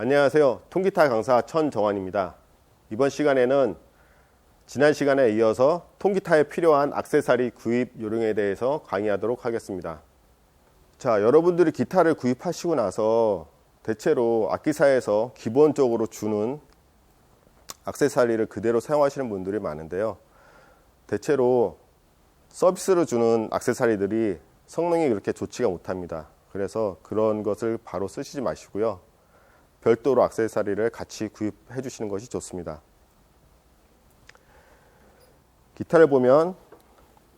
안녕하세요. 통기타 강사 천정환입니다. 이번 시간에는 지난 시간에 이어서 통기타에 필요한 액세서리 구입 요령에 대해서 강의하도록 하겠습니다. 자, 여러분들이 기타를 구입하시고 나서 대체로 악기사에서 기본적으로 주는 액세서리를 그대로 사용하시는 분들이 많은데요. 대체로 서비스로 주는 액세서리들이 성능이 그렇게 좋지가 못합니다. 그래서 그런 것을 바로 쓰시지 마시고요. 별도로 액세서리를 같이 구입해 주시는 것이 좋습니다. 기타를 보면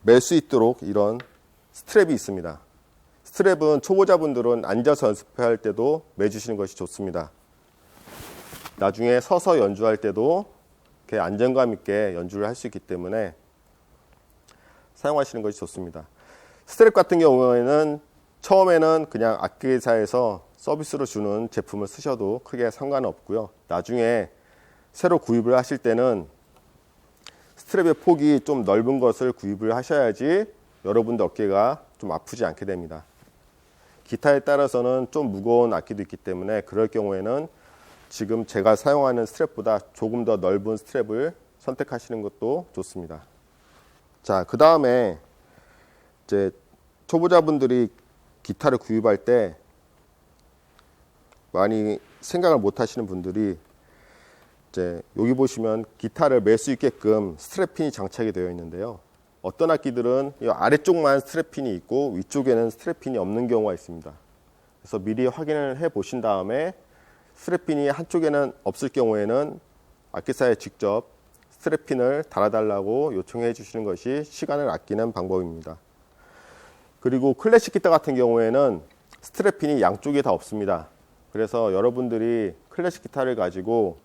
멜 수 있도록 이런 스트랩이 있습니다. 스트랩은 초보자분들은 앉아서 연습할 때도 매주시는 것이 좋습니다. 나중에 서서 연주할 때도 이렇게 안정감 있게 연주를 할 수 있기 때문에 사용하시는 것이 좋습니다. 스트랩 같은 경우에는 처음에는 그냥 악기회사에서 서비스로 주는 제품을 쓰셔도 크게 상관은 없고요. 나중에 새로 구입을 하실 때는 스트랩의 폭이 좀 넓은 것을 구입을 하셔야지 여러분들 어깨가 좀 아프지 않게 됩니다. 기타에 따라서는 좀 무거운 악기도 있기 때문에 그럴 경우에는 지금 제가 사용하는 스트랩보다 조금 더 넓은 스트랩을 선택하시는 것도 좋습니다. 자, 그 다음에 이제 초보자분들이 기타를 구입할 때 많이 생각을 못 하시는 분들이 이제 여기 보시면 기타를 멜 수 있게끔 스트랩핀이 장착이 되어 있는데요. 어떤 악기들은 이 아래쪽만 스트랩핀이 있고 위쪽에는 스트랩핀이 없는 경우가 있습니다. 그래서 미리 확인을 해 보신 다음에 스트랩핀이 한쪽에는 없을 경우에는 악기사에 직접 스트랩핀을 달아달라고 요청해 주시는 것이 시간을 아끼는 방법입니다. 그리고 클래식 기타 같은 경우에는 스트랩핀이 양쪽에 다 없습니다. 그래서 여러분들이 클래식 기타를 가지고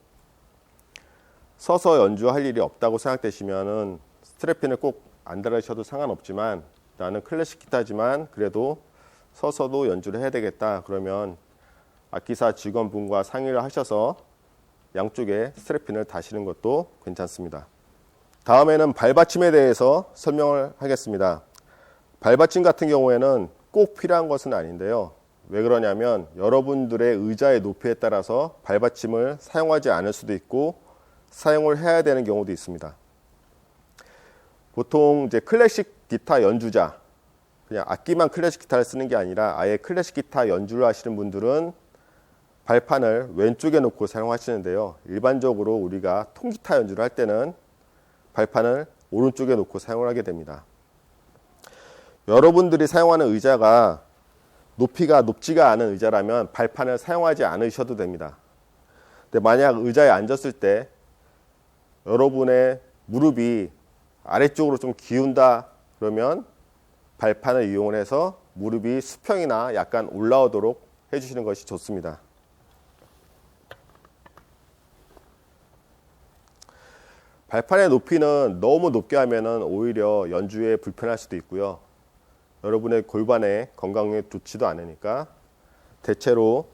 서서 연주할 일이 없다고 생각되시면은 스트랩핀을 꼭 안 달으셔도 상관없지만 나는 클래식 기타지만 그래도 서서도 연주를 해야 되겠다. 그러면 악기사 직원분과 상의를 하셔서 양쪽에 스트랩핀을 다시는 것도 괜찮습니다. 다음에는 발받침에 대해서 설명을 하겠습니다. 발받침 같은 경우에는 꼭 필요한 것은 아닌데요. 왜 그러냐면 여러분들의 의자의 높이에 따라서 발받침을 사용하지 않을 수도 있고 사용을 해야 되는 경우도 있습니다. 보통 이제 클래식 기타 연주자, 그냥 악기만 클래식 기타를 쓰는 게 아니라 아예 클래식 기타 연주를 하시는 분들은 발판을 왼쪽에 놓고 사용하시는데요. 일반적으로 우리가 통기타 연주를 할 때는 발판을 오른쪽에 놓고 사용을 하게 됩니다. 여러분들이 사용하는 의자가 높이가 높지가 않은 의자라면 발판을 사용하지 않으셔도 됩니다. 근데 만약 의자에 앉았을 때 여러분의 무릎이 아래쪽으로 좀 기운다 그러면 발판을 이용을 해서 무릎이 수평이나 약간 올라오도록 해주시는 것이 좋습니다. 발판의 높이는 너무 높게 하면 오히려 연주에 불편할 수도 있고요. 여러분의 골반의 건강에 좋지도 않으니까 대체로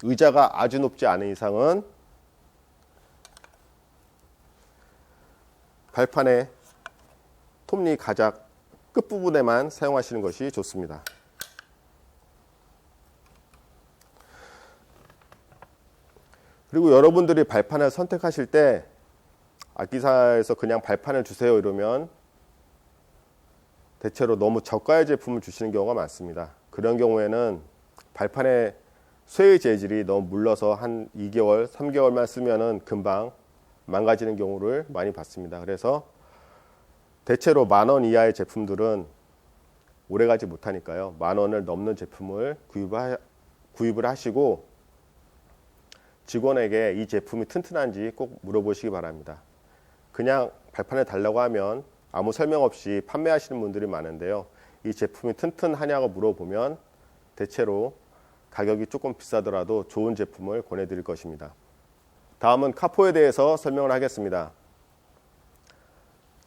의자가 아주 높지 않은 이상은 발판의 톱니 가작 끝부분에만 사용하시는 것이 좋습니다. 그리고 여러분들이 발판을 선택하실 때 악기사에서 그냥 발판을 주세요 이러면 대체로 너무 저가의 제품을 주시는 경우가 많습니다. 그런 경우에는 발판의 쇠의 재질이 너무 물러서 한 2개월, 3개월만 쓰면은 금방 망가지는 경우를 많이 봤습니다. 그래서 대체로 10,000원 이하의 제품들은 오래가지 못하니까요. 10,000원을 넘는 제품을 구입을 하시고 직원에게 이 제품이 튼튼한지 꼭 물어보시기 바랍니다. 그냥 발판을 달라고 하면 아무 설명 없이 판매하시는 분들이 많은데요. 이 제품이 튼튼하냐고 물어보면 대체로 가격이 조금 비싸더라도 좋은 제품을 권해드릴 것입니다. 다음은 카포에 대해서 설명을 하겠습니다.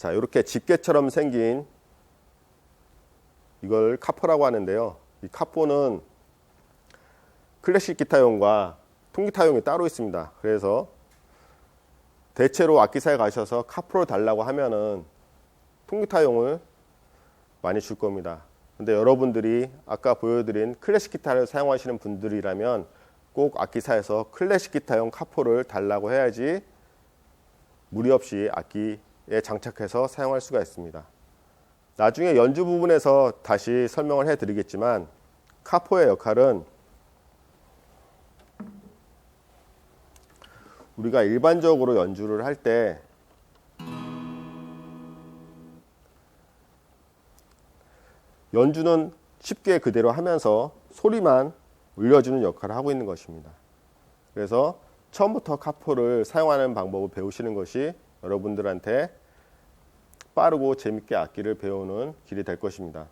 자, 이렇게 집게처럼 생긴 이걸 카포라고 하는데요. 이 카포는 클래식 기타용과 통기타용이 따로 있습니다. 그래서 대체로 악기사에 가셔서 카포를 달라고 하면은 통기타용을 많이 줄 겁니다. 근데 여러분들이 아까 보여드린 클래식 기타를 사용하시는 분들이라면 꼭 악기사에서 클래식 기타용 카포를 달라고 해야지 무리 없이 악기에 장착해서 사용할 수가 있습니다. 나중에 연주 부분에서 다시 설명을 해드리겠지만 카포의 역할은 우리가 일반적으로 연주를 할 때 연주는 쉽게 그대로 하면서 소리만 울려주는 역할을 하고 있는 것입니다. 그래서 처음부터 카포를 사용하는 방법을 배우시는 것이 여러분들한테 빠르고 재밌게 악기를 배우는 길이 될 것입니다.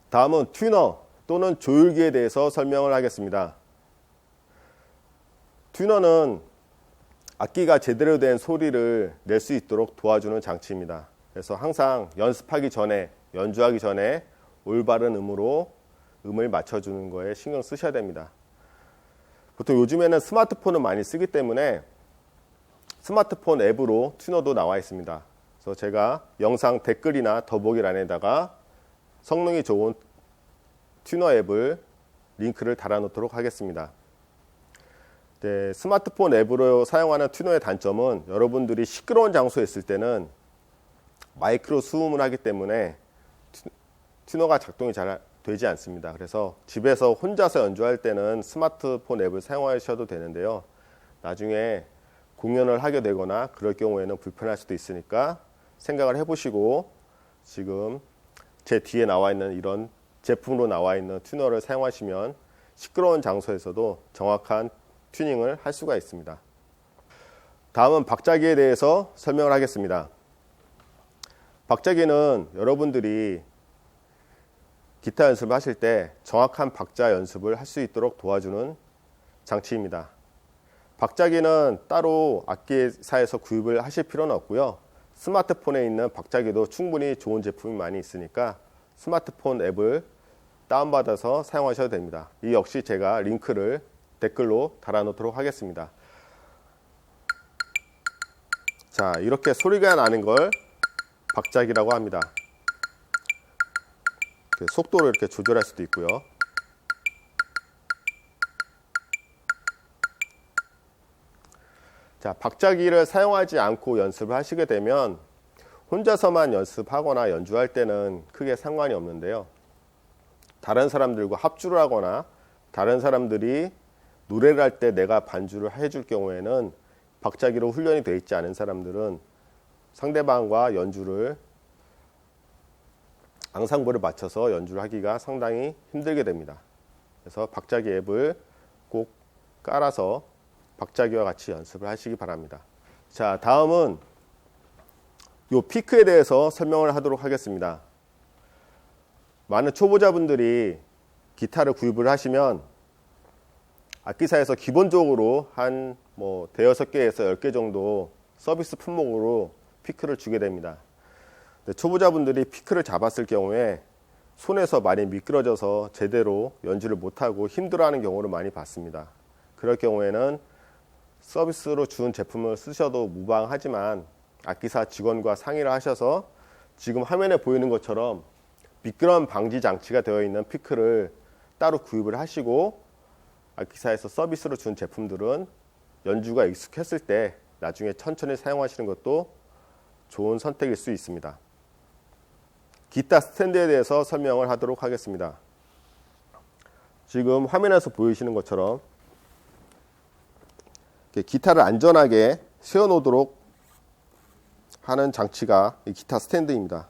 다음은 튜너 또는 조율기에 대해서 설명을 하겠습니다. 튜너는 악기가 제대로 된 소리를 낼 수 있도록 도와주는 장치입니다. 그래서 항상 연습하기 전에, 연주하기 전에 올바른 음으로 음을 맞춰주는 거에 신경 쓰셔야 됩니다. 보통 요즘에는 스마트폰을 많이 쓰기 때문에 스마트폰 앱으로 튜너도 나와 있습니다. 그래서 제가 영상 댓글이나 더보기란에다가 성능이 좋은 튜너 앱을 링크를 달아 놓도록 하겠습니다. 네, 스마트폰 앱으로 사용하는 튜너의 단점은 여러분들이 시끄러운 장소에 있을 때는 마이크로 수음을 하기 때문에 튜너가 작동이 잘 되지 않습니다. 그래서 집에서 혼자서 연주할 때는 스마트폰 앱을 사용하셔도 되는데요. 나중에 공연을 하게 되거나 그럴 경우에는 불편할 수도 있으니까 생각을 해보시고 지금 제 뒤에 나와 있는 이런 제품으로 나와 있는 튜너를 사용하시면 시끄러운 장소에서도 정확한 튜닝을 할 수가 있습니다. 다음은 박자기에 대해서 설명을 하겠습니다. 박자기는 여러분들이 기타 연습을 하실 때 정확한 박자 연습을 할 수 있도록 도와주는 장치입니다. 박자기는 따로 악기사에서 구입을 하실 필요는 없고요. 스마트폰에 있는 박자기도 충분히 좋은 제품이 많이 있으니까 스마트폰 앱을 다운받아서 사용하셔도 됩니다. 이 역시 제가 링크를 댓글로 달아놓도록 하겠습니다. 자, 이렇게 소리가 나는 걸 박자기라고 합니다. 속도를 이렇게 조절할 수도 있고요. 자, 박자기를 사용하지 않고 연습을 하시게 되면 혼자서만 연습하거나 연주할 때는 크게 상관이 없는데요. 다른 사람들과 합주를 하거나 다른 사람들이 노래를 할 때 내가 반주를 해줄 경우에는 박자기로 훈련이 되어 있지 않은 사람들은 상대방과 연주를 앙상블을 맞춰서 연주를 하기가 상당히 힘들게 됩니다. 그래서 박자기 앱을 꼭 깔아서 박자기와 같이 연습을 하시기 바랍니다. 자, 다음은 이 피크에 대해서 설명을 하도록 하겠습니다. 많은 초보자분들이 기타를 구입을 하시면 악기사에서 기본적으로 한 대여섯 개에서 10개 정도 서비스 품목으로 피크를 주게 됩니다. 초보자분들이 피크를 잡았을 경우에 손에서 많이 미끄러져서 제대로 연주를 못하고 힘들어하는 경우를 많이 봤습니다. 그럴 경우에는 서비스로 준 제품을 쓰셔도 무방하지만 악기사 직원과 상의를 하셔서 지금 화면에 보이는 것처럼 미끄럼 방지 장치가 되어 있는 피크를 따로 구입을 하시고 악기사에서 서비스로 준 제품들은 연주가 익숙했을 때 나중에 천천히 사용하시는 것도 좋은 선택일 수 있습니다. 기타 스탠드에 대해서 설명을 하도록 하겠습니다. 지금 화면에서 보이시는 것처럼 기타를 안전하게 세워놓도록 하는 장치가 이 기타 스탠드입니다.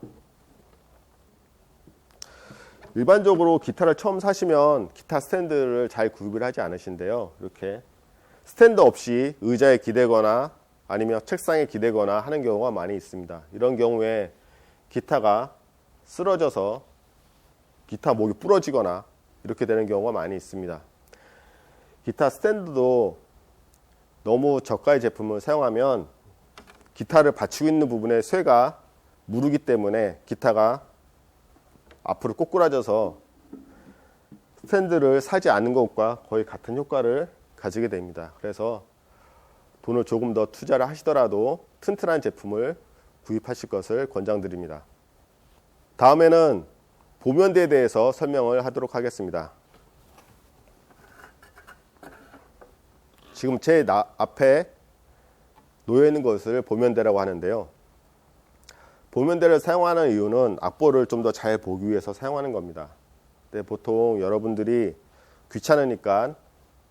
일반적으로 기타를 처음 사시면 기타 스탠드를 잘 구입을 하지 않으신데요. 이렇게 스탠드 없이 의자에 기대거나 아니면 책상에 기대거나 하는 경우가 많이 있습니다. 이런 경우에 기타가 쓰러져서 기타 목이 부러지거나 이렇게 되는 경우가 많이 있습니다. 기타 스탠드도 너무 저가의 제품을 사용하면 기타를 받치고 있는 부분에 쇠가 무르기 때문에 기타가 앞으로 꼬꾸라져서 스탠드를 사지 않는 것과 거의 같은 효과를 가지게 됩니다. 그래서 돈을 조금 더 투자를 하시더라도 튼튼한 제품을 구입하실 것을 권장드립니다. 다음에는 보면대에 대해서 설명을 하도록 하겠습니다. 지금 제 앞에 놓여 있는 것을 보면대라고 하는데요. 보면대를 사용하는 이유는 악보를 좀 더 잘 보기 위해서 사용하는 겁니다. 근데 보통 여러분들이 귀찮으니까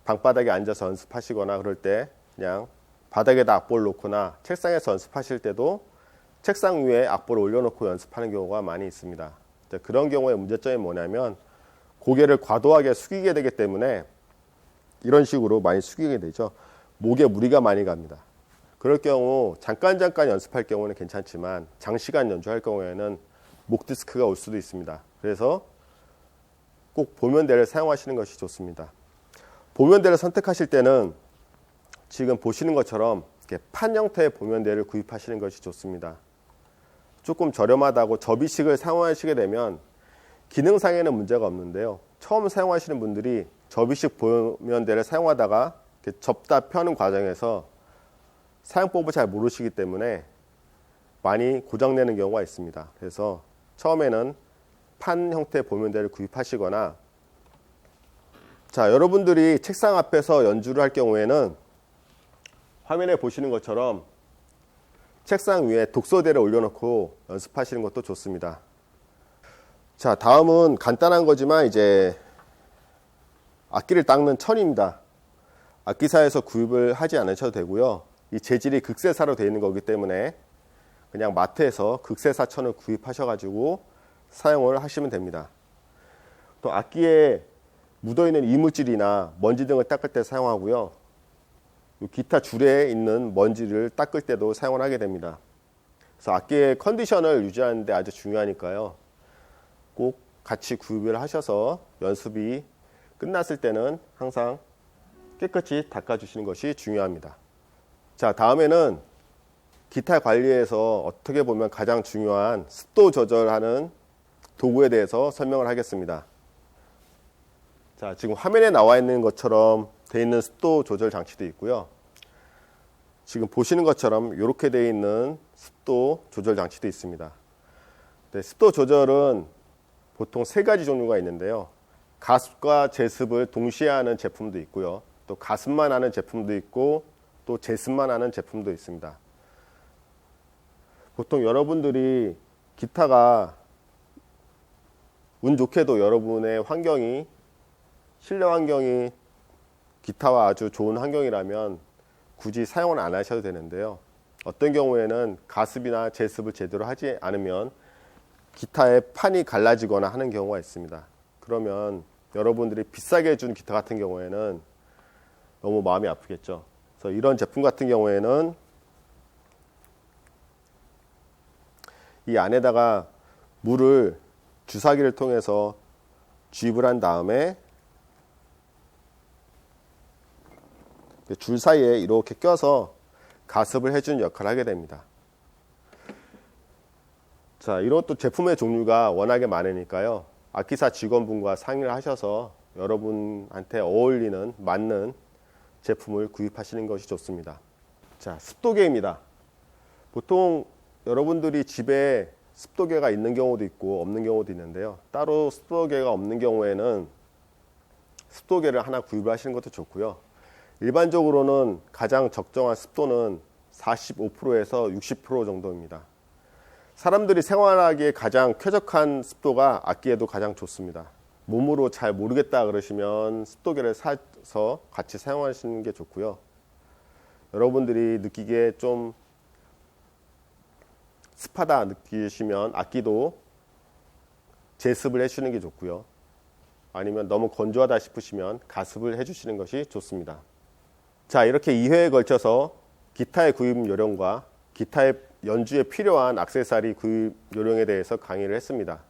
방바닥에 앉아서 연습하시거나 그럴 때 그냥 바닥에다 악보를 놓거나 책상에서 연습하실 때도 책상 위에 악보를 올려놓고 연습하는 경우가 많이 있습니다. 그런 경우에 문제점이 뭐냐면 고개를 과도하게 숙이게 되기 때문에 이런 식으로 많이 숙이게 되죠. 목에 무리가 많이 갑니다. 그럴 경우 잠깐 연습할 경우는 괜찮지만 장시간 연주할 경우에는 목 디스크가 올 수도 있습니다. 그래서 꼭 보면대를 사용하시는 것이 좋습니다. 보면대를 선택하실 때는 지금 보시는 것처럼 이렇게 판 형태의 보면대를 구입하시는 것이 좋습니다. 조금 저렴하다고 접이식을 사용하시게 되면 기능상에는 문제가 없는데요. 처음 사용하시는 분들이 접이식 보면대를 사용하다가 이렇게 접다 펴는 과정에서 사용법을 잘 모르시기 때문에 많이 고장내는 경우가 있습니다. 그래서 처음에는 판 형태의 보면대를 구입하시거나, 자, 여러분들이 책상 앞에서 연주를 할 경우에는 화면에 보시는 것처럼 책상 위에 독서대를 올려놓고 연습하시는 것도 좋습니다. 자, 다음은 간단한 거지만 이제 악기를 닦는 천입니다. 악기사에서 구입을 하지 않으셔도 되고요. 이 재질이 극세사로 되어 있는 거기 때문에 그냥 마트에서 극세사 천을 구입하셔가지고 사용을 하시면 됩니다. 또 악기에 묻어있는 이물질이나 먼지 등을 닦을 때 사용하고요. 기타 줄에 있는 먼지를 닦을 때도 사용을 하게 됩니다. 그래서 악기의 컨디션을 유지하는 데 아주 중요하니까요. 꼭 같이 구입을 하셔서 연습이 끝났을 때는 항상 깨끗이 닦아주시는 것이 중요합니다. 자, 다음에는 기타 관리에서 어떻게 보면 가장 중요한 습도 조절하는 도구에 대해서 설명을 하겠습니다. 자, 지금 화면에 나와 있는 것처럼 되어 있는 습도 조절 장치도 있고요. 지금 보시는 것처럼 이렇게 되어 있는 습도 조절 장치도 있습니다. 네, 습도 조절은 보통 세 가지 종류가 있는데요. 가습과 제습을 동시에 하는 제품도 있고요. 또 가습만 하는 제품도 있고 또 제습만 하는 제품도 있습니다. 보통 여러분들이 기타가 운 좋게도 여러분의 환경이, 실내 환경이 기타와 아주 좋은 환경이라면 굳이 사용을 안 하셔도 되는데요. 어떤 경우에는 가습이나 제습을 제대로 하지 않으면 기타의 판이 갈라지거나 하는 경우가 있습니다. 그러면 여러분들이 비싸게 준 기타 같은 경우에는 너무 마음이 아프겠죠. 그래서 이런 제품 같은 경우에는 이 안에다가 물을 주사기를 통해서 주입을 한 다음에 줄 사이에 이렇게 껴서 가습을 해준 역할을 하게 됩니다. 자, 이런 또 제품의 종류가 워낙에 많으니까요. 악기사 직원분과 상의를 하셔서 여러분한테 어울리는, 맞는 제품을 구입하시는 것이 좋습니다. 자, 습도계입니다. 보통 여러분들이 집에 습도계가 있는 경우도 있고 없는 경우도 있는데요. 따로 습도계가 없는 경우에는 습도계를 하나 구입을 하시는 것도 좋고요. 일반적으로는 가장 적정한 습도는 45%에서 60% 정도입니다. 사람들이 생활하기에 가장 쾌적한 습도가 악기에도 가장 좋습니다. 몸으로 잘 모르겠다 그러시면 습도계를 사서 같이 사용하시는 게 좋고요. 여러분들이 느끼기에 좀 습하다 느끼시면 악기도 제습을 해주시는 게 좋고요. 아니면 너무 건조하다 싶으시면 가습을 해주시는 것이 좋습니다. 자, 이렇게 2회에 걸쳐서 기타의 구입 요령과 기타의 연주에 필요한 액세서리 구입 요령에 대해서 강의를 했습니다.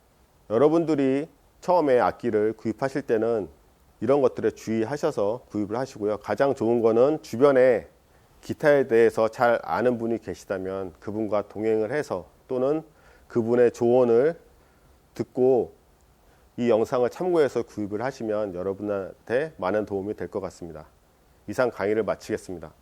여러분들이 처음에 악기를 구입하실 때는 이런 것들에 주의하셔서 구입을 하시고요. 가장 좋은 거는 주변에 기타에 대해서 잘 아는 분이 계시다면 그분과 동행을 해서 또는 그분의 조언을 듣고 이 영상을 참고해서 구입을 하시면 여러분한테 많은 도움이 될 것 같습니다. 이상 강의를 마치겠습니다.